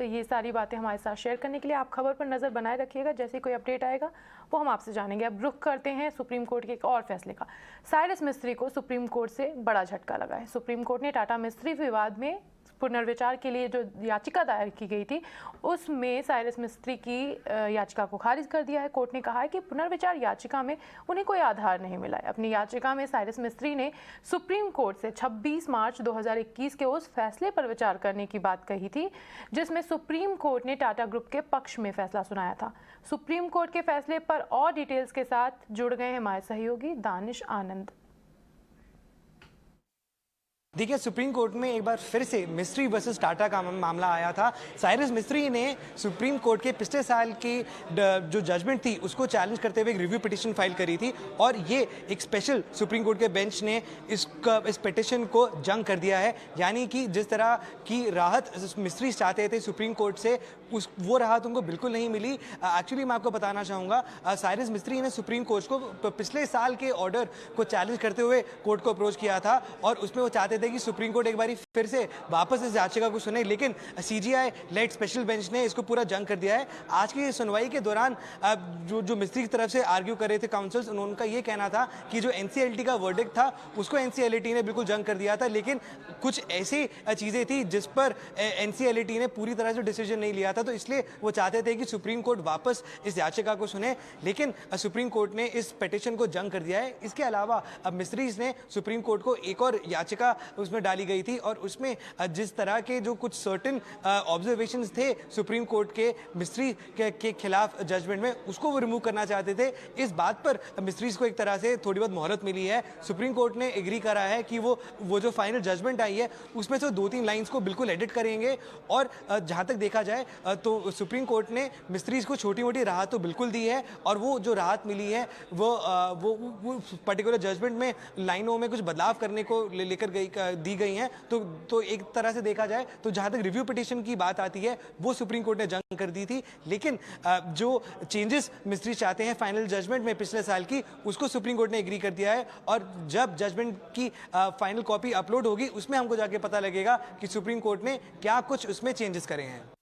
ये सारी बातें हमारे साथ शेयर करने के लिए। आप खबर पर नज़र बनाए रखिएगा, जैसे कोई अपडेट आएगा वो हम आपसे जानेंगे। अब रुख करते हैं सुप्रीम कोर्ट के एक और फैसले का। साइरस मिस्त्री को सुप्रीम कोर्ट से बड़ा झटका लगा है। सुप्रीम कोर्ट ने टाटा मिस्त्री विवाद में पुनर्विचार के लिए जो याचिका दायर की गई थी, उसमें साइरस मिस्त्री की याचिका को खारिज कर दिया है। कोर्ट ने कहा है कि पुनर्विचार याचिका में उन्हें कोई आधार नहीं मिला है। अपनी याचिका में साइरस मिस्त्री ने सुप्रीम कोर्ट से 26 मार्च 2021 के उस फैसले पर विचार करने की बात कही थी जिसमें सुप्रीम कोर्ट ने टाटा ग्रुप के पक्ष में फैसला सुनाया था। सुप्रीम कोर्ट के फैसले पर और डिटेल्स के साथ जुड़ गए हमारे सहयोगी दानिश आनंद। देखिए, सुप्रीम कोर्ट में एक बार फिर से मिस्त्री वर्सेस टाटा का मामला आया था। साइरस मिस्त्री ने सुप्रीम कोर्ट के पिछले साल की जो जजमेंट थी उसको चैलेंज करते हुए एक रिव्यू पिटीशन फाइल करी थी और ये एक स्पेशल सुप्रीम कोर्ट के बेंच ने इस पिटीशन को जंग कर दिया है। यानी कि जिस तरह की राहत मिस्त्री चाहते थे सुप्रीम कोर्ट से, वो राहत उनको बिल्कुल नहीं मिली। एक्चुअली मैं आपको बताना चाहूँगा, साइरस मिस्त्री ने सुप्रीम कोर्ट को पिछले साल के ऑर्डर को चैलेंज करते हुए कोर्ट को अप्रोच किया था और उसमें वो चाहते थे कि सुप्रीम कोर्ट एक बारी फिर से वापस इस याचिका को सुने, लेकिन सीजीआई लेड स्पेशल बेंच ने इसको पूरा जंग कर दिया है। आज की सुनवाई के दौरान जो मिस्त्री की तरफ से आर्ग्यू कर रहे थे काउंसिल्स, उनका ये कहना था कि जो एनसीएलटी का वर्डिक्ट था उसको एनसीएलटी ने बिल्कुल जंग कर दिया था, लेकिन कुछ ऐसी चीज़ें थी जिस पर एनसीएलटी ने पूरी तरह से डिसीजन नहीं लिया था, तो इसलिए वो चाहते थे कि सुप्रीम कोर्ट वापस इस याचिका को सुने, लेकिन सुप्रीम कोर्ट ने इस पिटीशन को जंग कर दिया है। इसके अलावा अब मिस्त्रीज ने सुप्रीम कोर्ट को एक और याचिका उसमें डाली गई थी और उसमें जिस तरह के जो कुछ सर्टेन ऑब्जर्वेशंस थे सुप्रीम कोर्ट के मिस्त्री के खिलाफ जजमेंट में, उसको वो रिमूव करना चाहते थे। इस बात पर मिस्त्रीज को एक तरह से थोड़ी बहुत मोहलत मिली है। सुप्रीम कोर्ट ने एग्री करा है कि वो जो फाइनल जजमेंट आई है उसमें से 2-3 लाइंस को बिल्कुल एडिट करेंगे और जहां तक देखा जाए तो सुप्रीम कोर्ट ने मिस्त्रीज को छोटी मोटी राहत तो बिल्कुल दी है और वो जो राहत मिली है वो पर्टिकुलर जजमेंट में लाइनों में कुछ बदलाव करने को लेकर दी गई हैं। तो एक तरह से देखा जाए तो जहां तक रिव्यू पिटीशन की बात आती है वो सुप्रीम कोर्ट ने जंग कर दी थी, लेकिन जो चेंजेस मिस्त्री चाहते हैं फाइनल जजमेंट में पिछले साल की, उसको सुप्रीम कोर्ट ने एग्री कर दिया है और जब जजमेंट की फाइनल कॉपी अपलोड होगी उसमें हमको जाके पता लगेगा कि सुप्रीम कोर्ट ने क्या कुछ उसमें चेंजेस करे हैं।